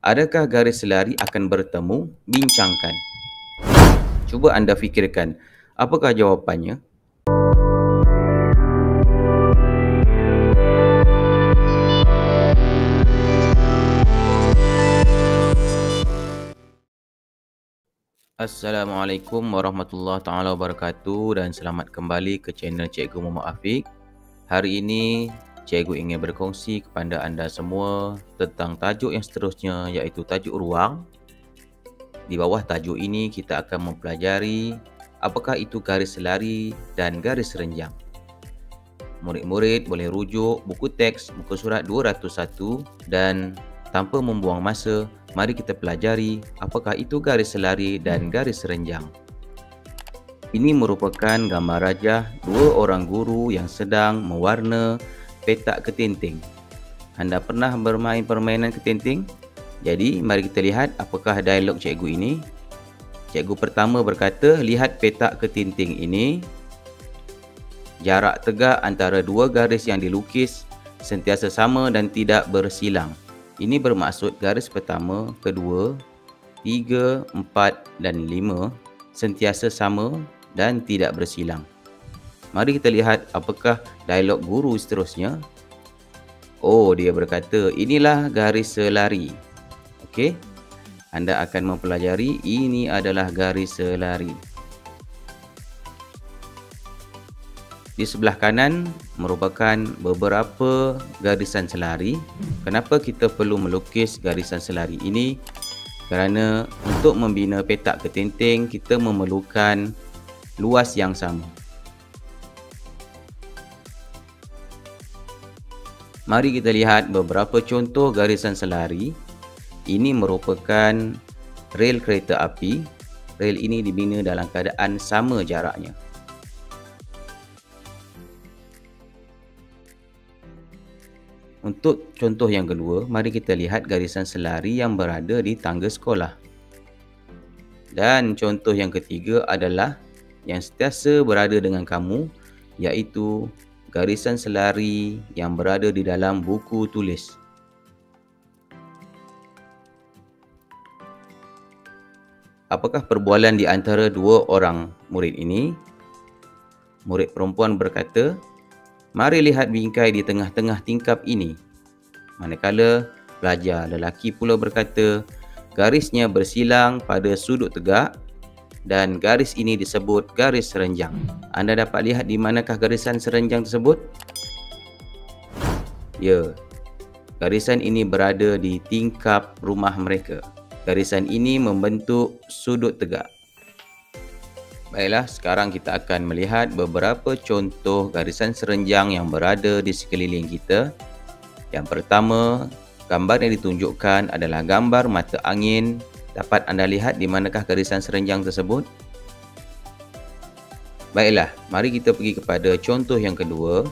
Adakah garis selari akan bertemu? Bincangkan. Cuba anda fikirkan, apakah jawapannya? Assalamualaikum warahmatullahi taala wabarakatuh dan selamat kembali ke channel Cikgu Muhammad Afiq. Hari ini Cikgu ingin berkongsi kepada anda semua tentang tajuk yang seterusnya, iaitu tajuk ruang. Di bawah tajuk ini kita akan mempelajari apakah itu garis selari dan garis renjang. Murid-murid boleh rujuk buku teks muka surat 201 dan tanpa membuang masa, mari kita pelajari apakah itu garis selari dan garis renjang. Ini merupakan gambar rajah dua orang guru yang sedang mewarna petak ketinting. Anda pernah bermain permainan ketinting? Jadi, mari kita lihat apakah dialog cikgu ini. Cikgu pertama berkata, lihat petak ketinting ini. Jarak tegak antara dua garis yang dilukis sentiasa sama dan tidak bersilang. Ini bermaksud garis pertama, kedua, 3, 4 dan 5 sentiasa sama dan tidak bersilang. Mari kita lihat apakah dialog guru seterusnya. Oh, dia berkata, inilah garis selari. Okey. Anda akan mempelajari ini adalah garis selari. Di sebelah kanan merupakan beberapa garisan selari. Kenapa kita perlu melukis garisan selari ini? Kerana untuk membina petak ketinting, kita memerlukan luas yang sama. Mari kita lihat beberapa contoh garisan selari. Ini merupakan rel kereta api. Rel ini dibina dalam keadaan sama jaraknya. Untuk contoh yang kedua, mari kita lihat garisan selari yang berada di tangga sekolah. Dan contoh yang ketiga adalah yang sentiasa berada dengan kamu, iaitu garisan selari yang berada di dalam buku tulis. Apakah perbualan di antara dua orang murid ini? Murid perempuan berkata, mari lihat bingkai di tengah-tengah tingkap ini. Manakala pelajar lelaki pula berkata, garisnya bersilang pada sudut tegak dan garis ini disebut garis renjang. Anda dapat lihat di manakah garisan serenjang tersebut? Ya, garisan ini berada di tingkap rumah mereka. Garisan ini membentuk sudut tegak. Baiklah, sekarang kita akan melihat beberapa contoh garisan serenjang yang berada di sekeliling kita. Yang pertama, gambar yang ditunjukkan adalah gambar mata angin. Dapat anda lihat di manakah garisan serenjang tersebut? Baiklah, mari kita pergi kepada contoh yang kedua.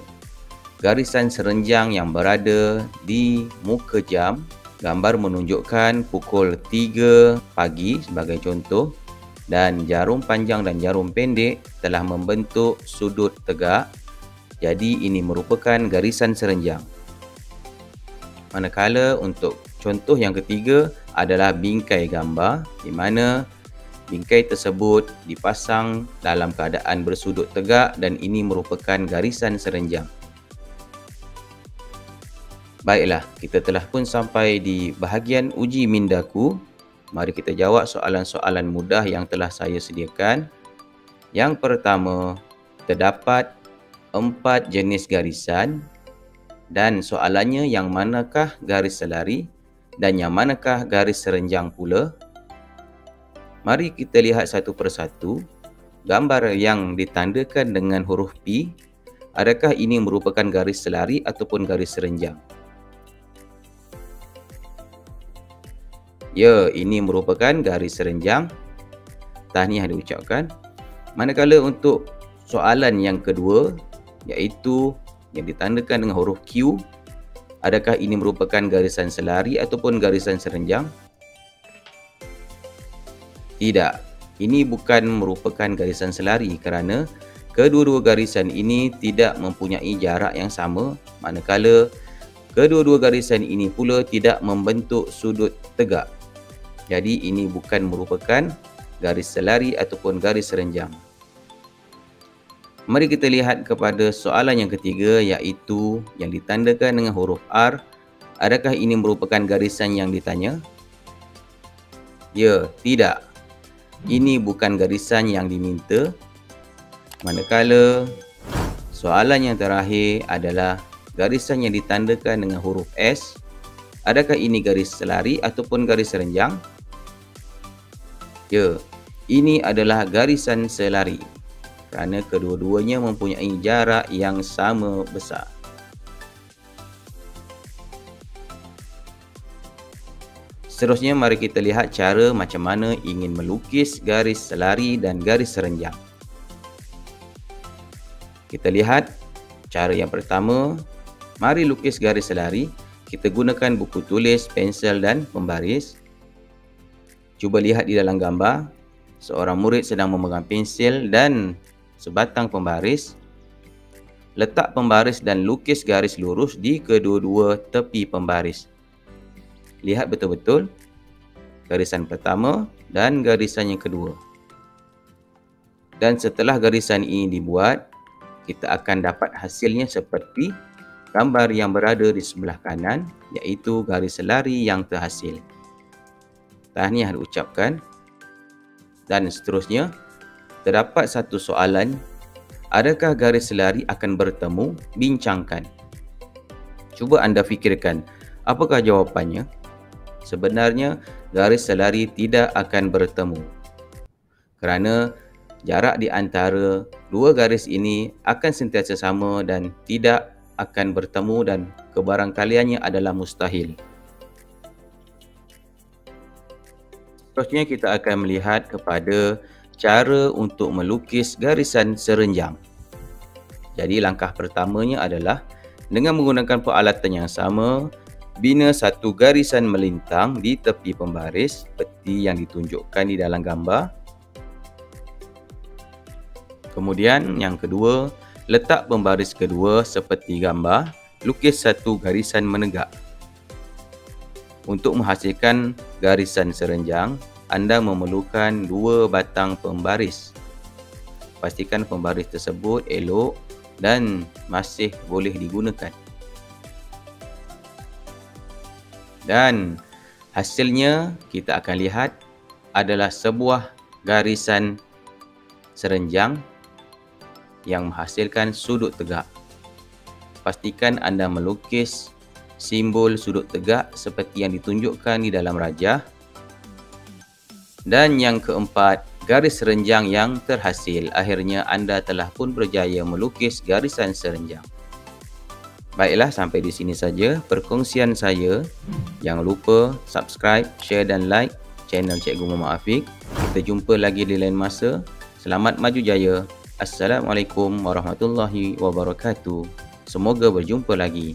Garisan serenjang yang berada di muka jam. Gambar menunjukkan pukul 3 pagi sebagai contoh. Dan jarum panjang dan jarum pendek telah membentuk sudut tegak. Jadi ini merupakan garisan serenjang. Manakala untuk contoh yang ketiga adalah bingkai gambar, di mana bingkai tersebut dipasang dalam keadaan bersudut tegak dan ini merupakan garisan serenjang. Baiklah, kita telah pun sampai di bahagian uji mindaku. Mari kita jawab soalan-soalan mudah yang telah saya sediakan. Yang pertama, terdapat 4 jenis garisan dan soalannya yang manakah garis selari dan yang manakah garis serenjang pula. Mari kita lihat satu persatu. Gambar yang ditandakan dengan huruf P, adakah ini merupakan garis selari ataupun garis serenjang? Ya, ini merupakan garis serenjang. Tahniah diucapkan. Manakala untuk soalan yang kedua, iaitu yang ditandakan dengan huruf Q, adakah ini merupakan garisan selari ataupun garisan serenjang? Tidak, ini bukan merupakan garisan selari kerana kedua-dua garisan ini tidak mempunyai jarak yang sama. Manakala Kedua-dua garisan ini pula tidak membentuk sudut tegak. Jadi ini bukan merupakan garis selari ataupun garis renjang. Mari kita lihat kepada soalan yang ketiga, iaitu yang ditandakan dengan huruf R. Adakah ini merupakan garisan yang ditanya? Ya, tidak. Ini bukan garisan yang diminta. Manakala soalan yang terakhir adalah garisan yang ditandakan dengan huruf S. Adakah ini garis selari ataupun garis renjang? Ya, ini adalah garisan selari kerana kedua-duanya mempunyai jarak yang sama besar. Seterusnya, mari kita lihat cara macam mana ingin melukis garis selari dan garis renjang. Kita lihat cara yang pertama. Mari lukis garis selari. Kita gunakan buku tulis, pensel dan pembaris. Cuba lihat di dalam gambar. Seorang murid sedang memegang pensel dan sebatang pembaris. Letak pembaris dan lukis garis lurus di kedua-dua tepi pembaris. Lihat betul-betul garisan pertama dan garisan yang kedua. Dan setelah garisan ini dibuat, kita akan dapat hasilnya seperti gambar yang berada di sebelah kanan, iaitu garis selari yang terhasil. Tahniah diucapkan. Dan seterusnya, terdapat satu soalan, adakah garis selari akan bertemu? Bincangkan. Cuba anda fikirkan, apakah jawapannya? Sebenarnya, garis selari tidak akan bertemu kerana jarak di antara dua garis ini akan sentiasa sama dan tidak akan bertemu, dan kebarangkaliannya adalah mustahil. Seterusnya kita akan melihat kepada cara untuk melukis garisan serenjang. Jadi langkah pertamanya adalah dengan menggunakan peralatan yang sama, bina satu garisan melintang di tepi pembaris seperti yang ditunjukkan di dalam gambar. Kemudian yang kedua, letak pembaris kedua seperti gambar, lukis satu garisan menegak. Untuk menghasilkan garisan serenjang, anda memerlukan dua batang pembaris. Pastikan pembaris tersebut elok dan masih boleh digunakan. Dan hasilnya kita akan lihat adalah sebuah garisan serenjang yang menghasilkan sudut tegak. Pastikan anda melukis simbol sudut tegak seperti yang ditunjukkan di dalam rajah. Dan yang keempat, garis renjang yang terhasil. Akhirnya anda telah pun berjaya melukis garisan serenjang. Baiklah, sampai di sini saja perkongsian saya. Jangan lupa subscribe, share dan like channel Cikgu Muhammad Afiq. Kita jumpa lagi di lain masa. Selamat maju jaya. Assalamualaikum warahmatullahi wabarakatuh. Semoga berjumpa lagi.